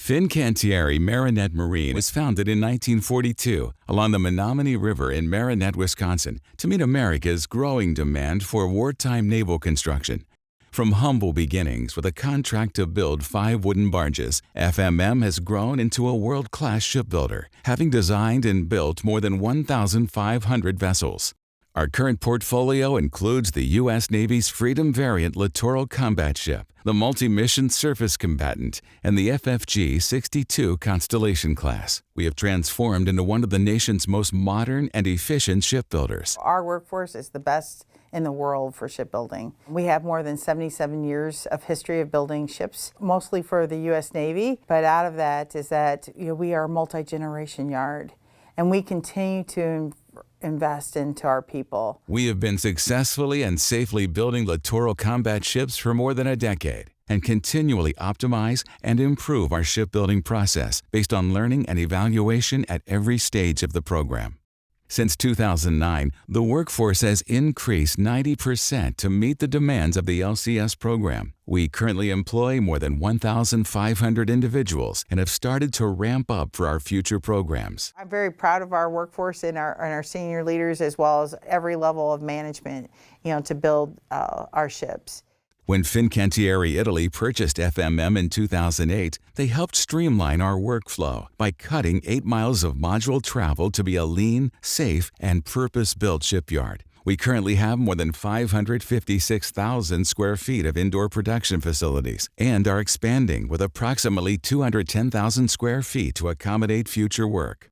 Fincantieri Marinette Marine was founded in 1942 along the Menominee River in Marinette, Wisconsin, to meet America's growing demand for wartime naval construction. From humble beginnings with a contract to build 5 wooden barges, FMM has grown into a world-class shipbuilder, having designed and built more than 1,500 vessels. Our current portfolio includes the U.S. Navy's Freedom Variant Littoral Combat Ship, the Multi-Mission Surface Combatant, and the FFG-62 Constellation class. We have transformed into one of the nation's most modern and efficient shipbuilders. Our workforce is the best in the world for shipbuilding. We have more than 77 years of history of building ships, mostly for the U.S. Navy, but out of that is that we are a multi-generation yard, and we continue to invest into our people. We have been successfully and safely building littoral combat ships for more than a decade and continually optimize and improve our shipbuilding process based on learning and evaluation at every stage of the program. Since 2009, the workforce has increased 90% to meet the demands of the LCS program. We currently employ more than 1,500 individuals and have started to ramp up for our future programs. I'm very proud of our workforce and our senior leaders, as well as every level of management, to build our ships. When Fincantieri Italy purchased FMM in 2008, they helped streamline our workflow by cutting 8 miles of module travel to be a lean, safe, and purpose-built shipyard. We currently have more than 556,000 square feet of indoor production facilities and are expanding with approximately 210,000 square feet to accommodate future work.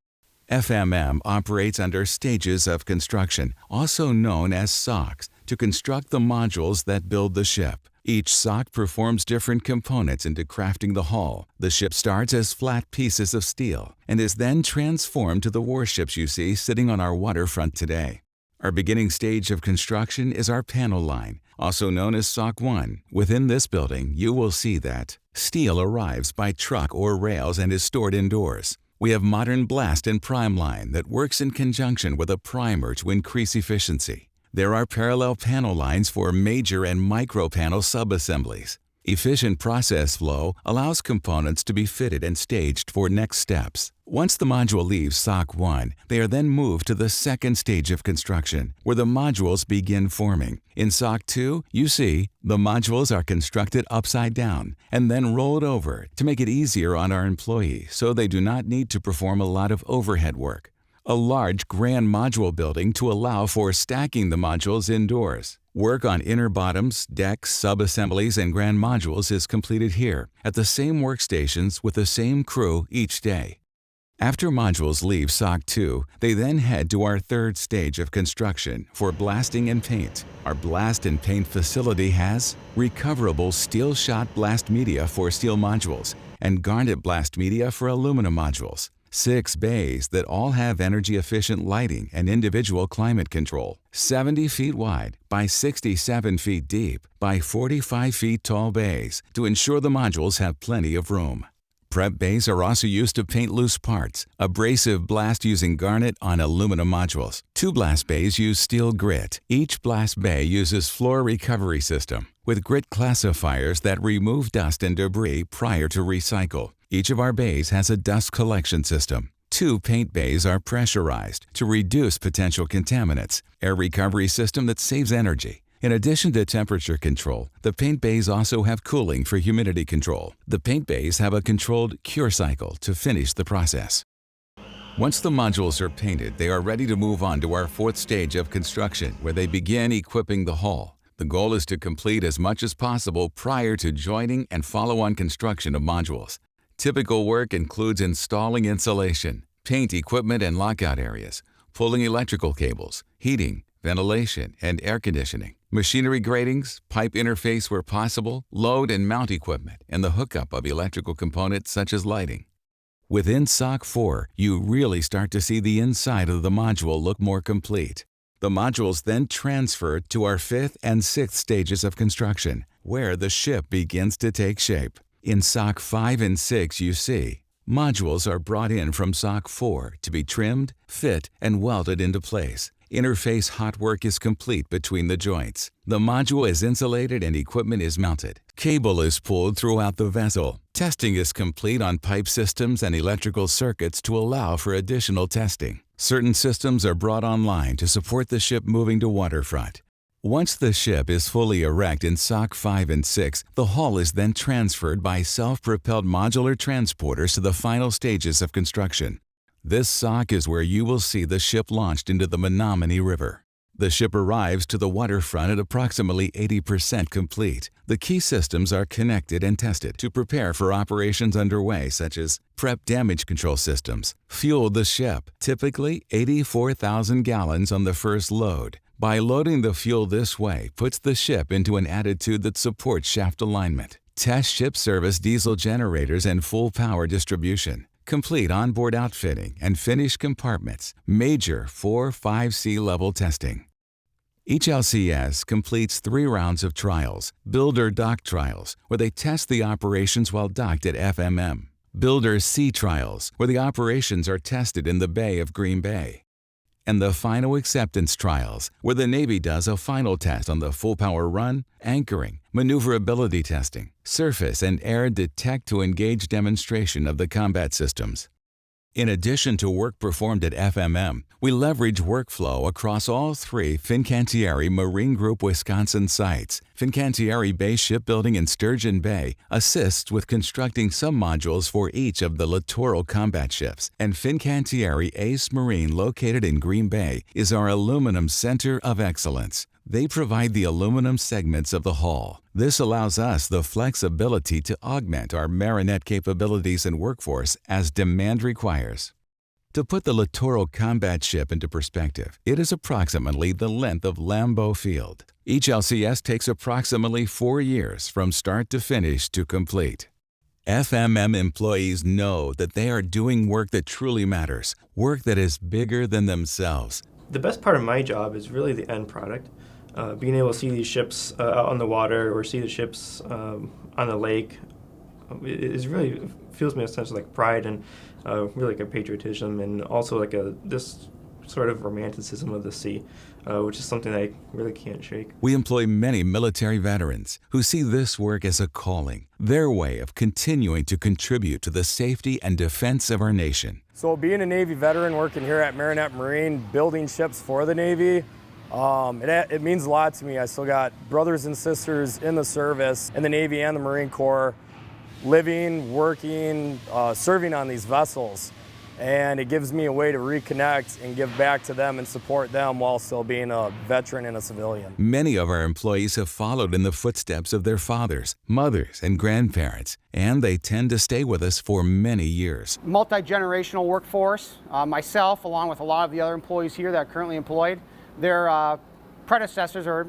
FMM operates under stages of construction, also known as SOCs, to construct the modules that build the ship. Each SOC performs different components into crafting the hull. The ship starts as flat pieces of steel and is then transformed to the warships you see sitting on our waterfront today. Our beginning stage of construction is our panel line, also known as SOC 1. Within this building, you will see that steel arrives by truck or rails and is stored indoors. We have modern blast and prime line that works in conjunction with a primer to increase efficiency. There are parallel panel lines for major and micro panel subassemblies. Efficient process flow allows components to be fitted and staged for next steps. Once the module leaves SOC 1, they are then moved to the second stage of construction, where the modules begin forming. In SOC 2, you see, the modules are constructed upside down and then rolled over to make it easier on our employees so they do not need to perform a lot of overhead work. A large grand module building to allow for stacking the modules indoors. Work on inner bottoms, decks, subassemblies, and grand modules is completed here at the same workstations with the same crew each day. After modules leave SOC 2, they then head to our third stage of construction for blasting and paint. Our blast and paint facility has recoverable steel shot blast media for steel modules and garnet blast media for aluminum modules. 6 bays that all have energy-efficient lighting and individual climate control. 70 feet wide by 67 feet deep by 45 feet tall bays to ensure the modules have plenty of room. Prep bays are also used to paint loose parts. Abrasive blast using garnet on aluminum modules. 2 blast bays use steel grit. Each blast bay uses floor recovery system with grit classifiers that remove dust and debris prior to recycle. Each of our bays has a dust collection system. 2 paint bays are pressurized to reduce potential contaminants. Air recovery system that saves energy. In addition to temperature control, the paint bays also have cooling for humidity control. The paint bays have a controlled cure cycle to finish the process. Once the modules are painted, they are ready to move on to our 4th stage of construction, where they begin equipping the hull. The goal is to complete as much as possible prior to joining and follow-on construction of modules. Typical work includes installing insulation, paint equipment and lockout areas, pulling electrical cables, heating, ventilation, and air conditioning, machinery gratings, pipe interface where possible, load and mount equipment, and the hookup of electrical components such as lighting. Within SOC 4, you really start to see the inside of the module look more complete. The modules then transfer to our 5th and 6th stages of construction, where the ship begins to take shape. In SOC 5 and 6, you see, modules are brought in from SOC 4 to be trimmed, fit, and welded into place. Interface hot work is complete between the joints. The module is insulated and equipment is mounted. Cable is pulled throughout the vessel. Testing is complete on pipe systems and electrical circuits to allow for additional testing. Certain systems are brought online to support the ship moving to waterfront. Once the ship is fully erect in SOC 5 and 6, the hull is then transferred by self-propelled modular transporters to the final stages of construction. This SOC is where you will see the ship launched into the Menominee River. The ship arrives to the waterfront at approximately 80% complete. The key systems are connected and tested to prepare for operations underway, such as prep damage control systems. Fuel the ship, typically 84,000 gallons on the first load. By loading the fuel this way puts the ship into an attitude that supports shaft alignment. Test ship service diesel generators and full power distribution. Complete onboard outfitting and finished compartments. Major 4-5C level testing. Each LCS completes 3 rounds of trials. Builder dock trials, where they test the operations while docked at FMM. Builder sea trials, where the operations are tested in the Bay of Green Bay. And the final acceptance trials, where the Navy does a final test on the full power run, anchoring, maneuverability testing, surface and air detect to engage demonstration of the combat systems. In addition to work performed at FMM, we leverage workflow across all 3 Fincantieri Marine Group Wisconsin sites. Fincantieri Bay Shipbuilding in Sturgeon Bay assists with constructing submodules for each of the littoral combat ships, and Fincantieri Ace Marine, located in Green Bay, is our aluminum center of excellence. They provide the aluminum segments of the hull. This allows us the flexibility to augment our Marinette capabilities and workforce as demand requires. To put the littoral combat ship into perspective, it is approximately the length of Lambeau Field. Each LCS takes approximately 4 years from start to finish to complete. FMM employees know that they are doing work that truly matters, work that is bigger than themselves. The best part of my job is really the end product. Being able to see these ships out on the water or see the ships on the lake really fills me a sense of like pride and really like a patriotism, and also like this sort of romanticism of the sea, which is something I really can't shake. We employ many military veterans who see this work as a calling, their way of continuing to contribute to the safety and defense of our nation. So being a Navy veteran working here at Marinette Marine, building ships for the Navy, it means a lot to me. I still got brothers and sisters in the service, in the Navy and the Marine Corps, living, working, serving on these vessels. And it gives me a way to reconnect and give back to them and support them while still being a veteran and a civilian. Many of our employees have followed in the footsteps of their fathers, mothers, and grandparents, and they tend to stay with us for many years. Multi-generational workforce. Myself, along with a lot of the other employees here that are currently employed, their predecessors or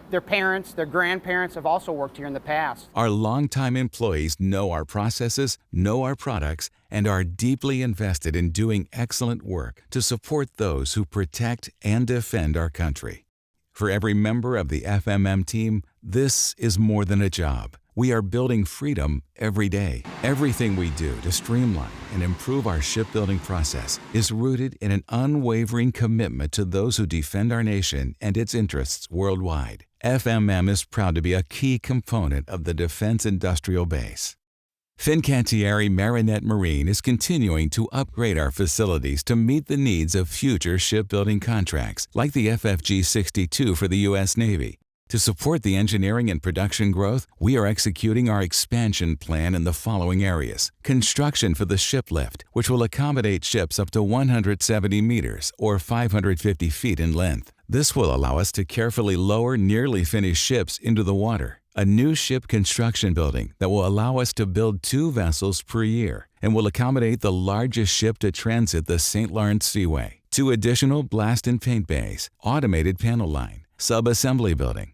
their parents, their grandparents have also worked here in the past. Our longtime employees know our processes, know our products, and are deeply invested in doing excellent work to support those who protect and defend our country. For every member of the FMM team, this is more than a job. We are building freedom every day. Everything we do to streamline and improve our shipbuilding process is rooted in an unwavering commitment to those who defend our nation and its interests worldwide. FMM is proud to be a key component of the defense industrial base. Fincantieri Marinette Marine is continuing to upgrade our facilities to meet the needs of future shipbuilding contracts, like the FFG 62 for the U.S. Navy. To support the engineering and production growth, we are executing our expansion plan in the following areas. Construction for the ship lift, which will accommodate ships up to 170 meters or 550 feet in length. This will allow us to carefully lower nearly finished ships into the water. A new ship construction building that will allow us to build 2 vessels per year and will accommodate the largest ship to transit the St. Lawrence Seaway. 2 additional blast and paint bays, automated panel line, sub-assembly building.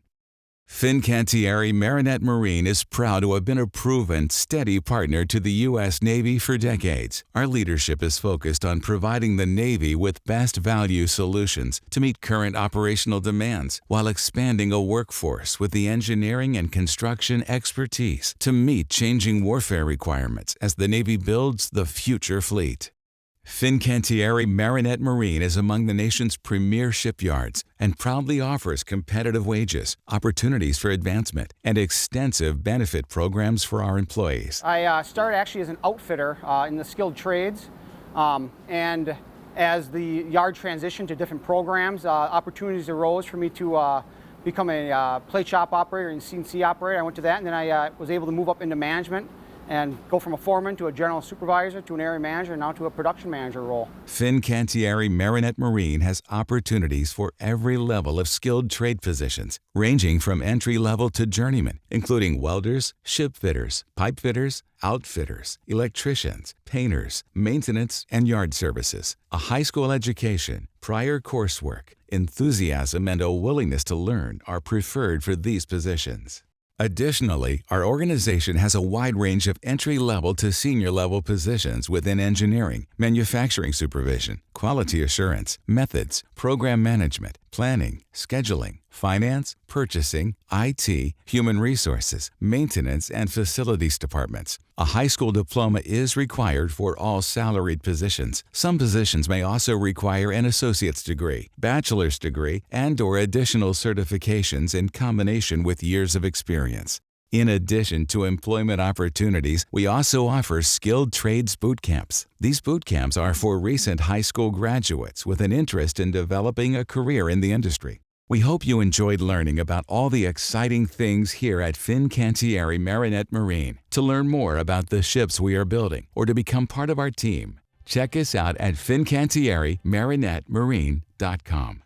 Fincantieri Marinette Marine is proud to have been a proven, steady partner to the U.S. Navy for decades. Our leadership is focused on providing the Navy with best value solutions to meet current operational demands, while expanding a workforce with the engineering and construction expertise to meet changing warfare requirements as the Navy builds the future fleet. Fincantieri Marinette Marine is among the nation's premier shipyards and proudly offers competitive wages, opportunities for advancement, and extensive benefit programs for our employees. I started actually as an outfitter in the skilled trades, and as the yard transitioned to different programs, opportunities arose for me to become a plate shop operator and CNC operator. I went to that, and then I was able to move up into management and go from a foreman to a general supervisor to an area manager and now to a production manager role. Fincantieri Marinette Marine has opportunities for every level of skilled trade positions, ranging from entry-level to journeyman, including welders, ship fitters, pipe fitters, outfitters, electricians, painters, maintenance, and yard services. A high school education, prior coursework, enthusiasm, and a willingness to learn are preferred for these positions. Additionally, our organization has a wide range of entry-level to senior-level positions within engineering, manufacturing supervision, quality assurance, methods, program management, planning, scheduling, finance, purchasing, IT, human resources, maintenance, and facilities departments. A high school diploma is required for all salaried positions. Some positions may also require an associate's degree, bachelor's degree, and/or additional certifications in combination with years of experience. In addition to employment opportunities, we also offer skilled trades boot camps. These boot camps are for recent high school graduates with an interest in developing a career in the industry. We hope you enjoyed learning about all the exciting things here at Fincantieri Marinette Marine. To learn more about the ships we are building or to become part of our team, check us out at fincantierimarinettemarine.com.